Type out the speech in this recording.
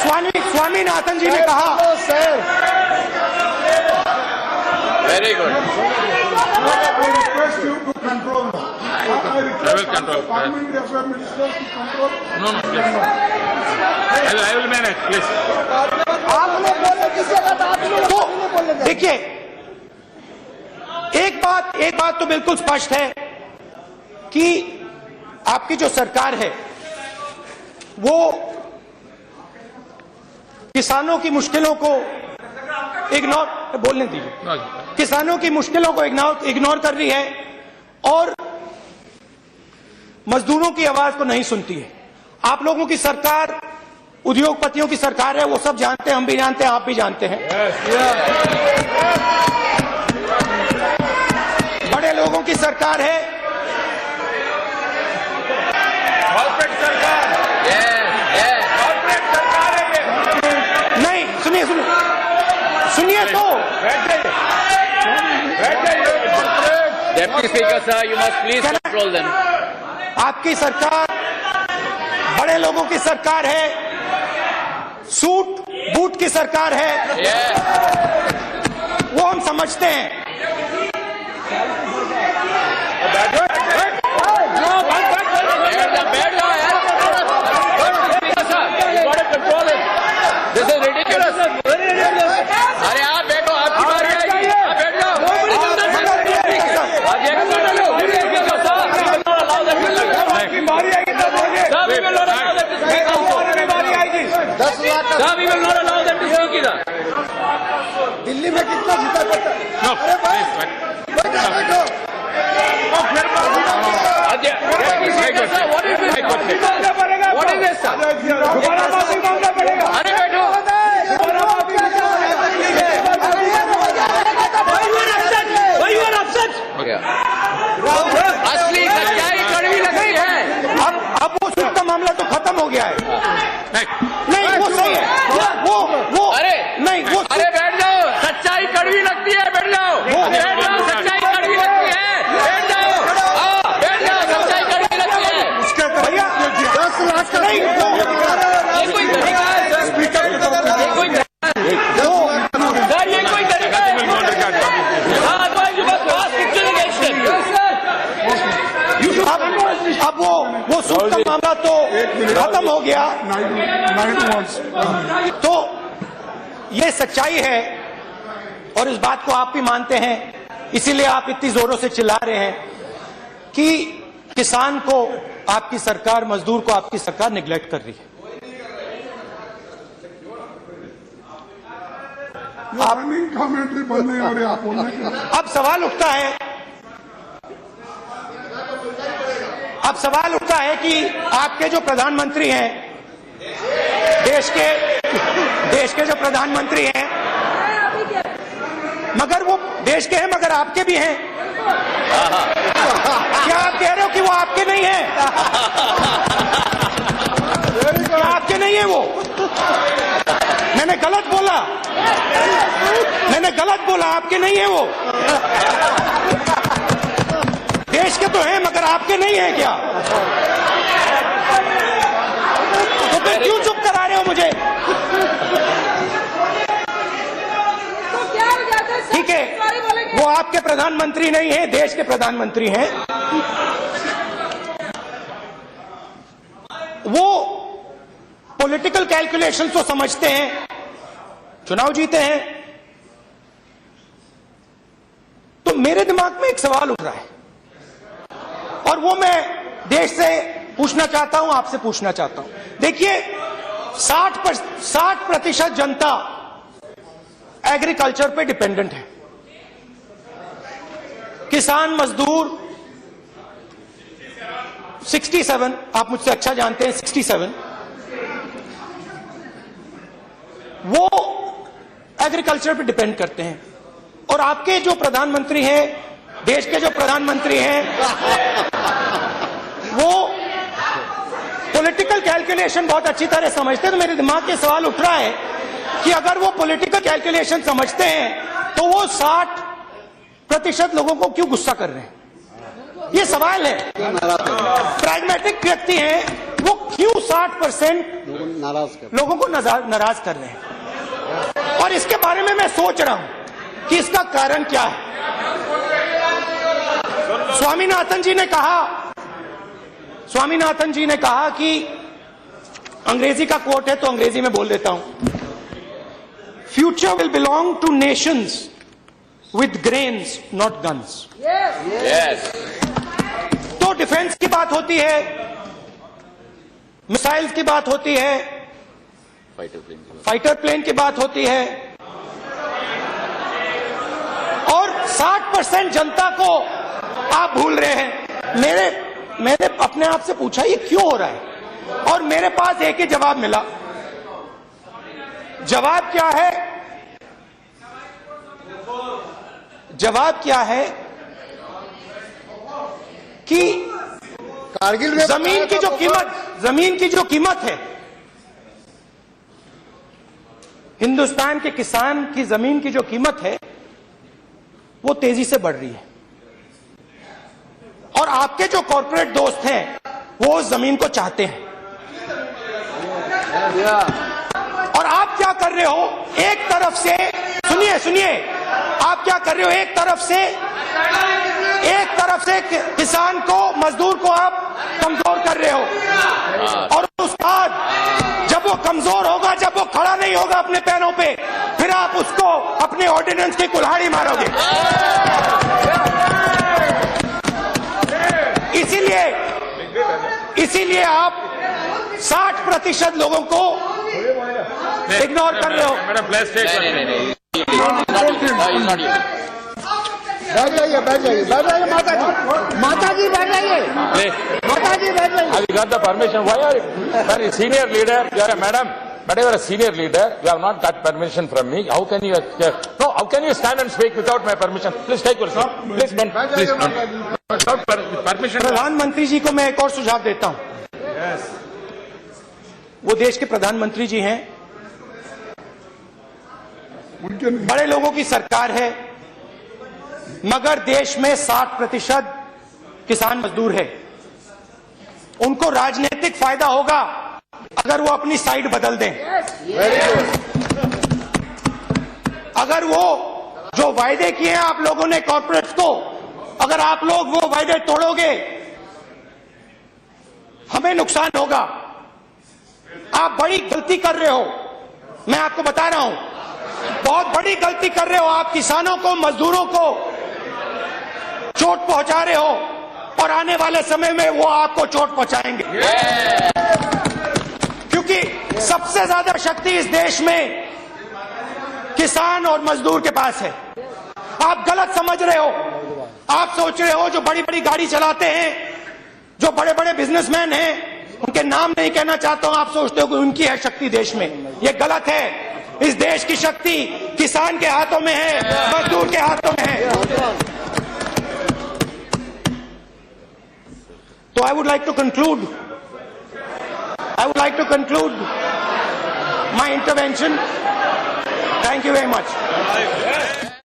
स्वामीनाथन जी ने कहा। Very good. I will control. No, please. I will manage, please. तो देखिए, एक बात तो बिल्कुल स्पष्ट है कि आपकी जो सरकार है वो किसानों की मुश्किलों को बोलने दीजिए, किसानों की मुश्किलों को इग्नोर कर रही है और मजदूरों की आवाज को नहीं सुनती है। आप लोगों की सरकार उद्योगपतियों की सरकार है, वो सब जानते हैं, हम भी जानते हैं, आप भी जानते हैं। बड़े लोगों की सरकार है, कॉर्पोरेट सरकार। कॉर्पोरेट सरकार है ये। नहीं, सुनिए तो। Deputy Speaker sir, you must please control them. आपकी सरकार बड़े लोगों की सरकार है, सूट बूट की सरकार है, वो हम समझते हैं। This is ridiculous. अरे आप बैठो, आपकी बारी आएगी, आप बैठ जाओ। दिल्ली में कितना जीता करता है? अरे बैठो। असली सच्चाई कड़वी लग रही है। अब वो सूट का मामला तो खत्म हो गया है। नहीं, वो सही है, वो अरे नहीं, वो अरे बैठ जाओ, सच्चाई कड़वी लगती है, बैठ जाओ, बैठ जाओ, सच्चाई कड़वी लगती है, बैठ जाओ, बैठ जाओ, सच्चाई कड़वी लगती है। भैया 10 लाख का नहीं, ये कोई तरीका है सर? ये कोई तरीका है? अब वो सूट का मामला तो खत्म हो गया। तो ये सच्चाई है और इस बात को आप भी मानते हैं, इसीलिए आप इतनी जोरों से चिल्ला रहे हैं कि किसान को आपकी सरकार, मजदूर को आपकी सरकार निगलेक्ट कर रही है। कमेंट्री बंद नहीं हो रही, आप बोलने के। अब सवाल उठता है कि आपके जो प्रधानमंत्री हैं, देश के जो प्रधानमंत्री हैं, मगर वो देश के हैं मगर आपके भी हैं। क्या आप कह रहे हो कि वो आपके नहीं हैं? क्या आपके नहीं है वो? मैंने गलत बोला, आपके नहीं है वो। देश के तो हैं मगर आपके नहीं है क्या? तो फिर क्यों चुप करा रहे हो मुझे? ठीक है, वो आपके प्रधानमंत्री नहीं है, देश के प्रधानमंत्री हैं। वो पॉलिटिकल कैलकुलेशन तो समझते हैं, चुनाव जीते हैं। तो मेरे दिमाग में एक सवाल उठ रहा है और वो मैं देश से पूछना चाहता हूं, आपसे पूछना चाहता हूं। देखिए, 60% जनता एग्रीकल्चर पे डिपेंडेंट है। किसान मजदूर 67, आप मुझसे अच्छा जानते हैं, 67 वो एग्रीकल्चर पे डिपेंड करते हैं। और आपके जो प्रधानमंत्री हैं, देश के जो प्रधानमंत्री हैं, वो पॉलिटिकल कैलकुलेशन बहुत अच्छी तरह समझते हैं। तो मेरे दिमाग में सवाल उठ रहा है कि अगर वो पॉलिटिकल कैलकुलेशन समझते हैं तो वो 60% लोगों को क्यों गुस्सा कर रहे हैं? ये सवाल है। प्रैग्मेटिक व्यक्ति हैं, वो क्यों 60% लोगों को नाराज कर रहे हैं। और इसके बारे में मैं सोच रहा हूं कि इसका कारण क्या है। स्वामीनाथन जी ने कहा कि अंग्रेजी का कोट है तो अंग्रेजी में बोल देता हूं, future will belong two nations with grains not guns. Yes. तो डिफेंस की बात होती है, मिसाइल्स की बात होती है, फाइटर प्लेन की बात होती है, और 60% जनता को आप भूल रहे हैं। मैंने अपने आप से पूछा ये क्यों हो रहा है, और मेरे पास एक ही जवाब मिला। जवाब क्या है? जवाब क्या है कि कारगिल में जमीन की जो कीमत है, हिंदुस्तान के किसान की जमीन की जो कीमत है वो तेजी से बढ़ रही है, और आपके जो कॉर्पोरेट दोस्त हैं वो उस जमीन को चाहते हैं। और आप क्या कर रहे हो? एक तरफ से सुनिए, आप क्या कर रहे हो? एक तरफ से किसान को, मजदूर को आप कमजोर कर रहे हो, और उसके बाद जब वो कमजोर होगा, जब वो खड़ा नहीं होगा अपने पैरों पे, फिर आप उसको अपने ऑर्डिनेंस की कुल्हाड़ी मारोगे। इसीलिए आप 60% लोगों को इग्नोर कर रहे हो। मैडम प्लीज टेक बैठ जाइए माता जी बैठ जाइए। I got the permission. Why are you a senior leader? You are a madam. But you are a senior leader. You have not got permission from me. How can you? No. How can you stand and speak without my permission? Please take your seat. Please don't. Please don't. Without permission. प्रधानमंत्री जी को मैं एक और सुझाव देता हूं। वो देश के प्रधानमंत्री जी हैं, बड़े लोगों की सरकार है, मगर देश में 60% किसान मजदूर है। उनको राजनीतिक फायदा होगा अगर वो अपनी साइड बदल दें। अगर वो जो वायदे किए हैं आप लोगों ने कॉर्पोरेट्स को, अगर आप लोग वो वायदे तोड़ोगे, हमें नुकसान होगा। आप बड़ी गलती कर रहे हो, मैं आपको बता रहा हूं, बहुत बड़ी गलती कर रहे हो। आप किसानों को, मजदूरों को चोट पहुंचा रहे हो, और आने वाले समय में वो आपको चोट पहुंचाएंगे। क्योंकि सबसे ज्यादा शक्ति इस देश में किसान और मजदूर के पास है। आप गलत समझ रहे हो। आप सोच रहे हो जो बड़ी बड़ी गाड़ी चलाते हैं, जो बड़े बड़े बिजनेसमैन हैं, उनके नाम नहीं कहना चाहता हूं, आप सोचते हो कि उनकी है शक्ति देश में। यह गलत है। इस देश की शक्ति किसान के हाथों में है, मजदूर के हाथों में है। So I would like to conclude my intervention. Thank you very much.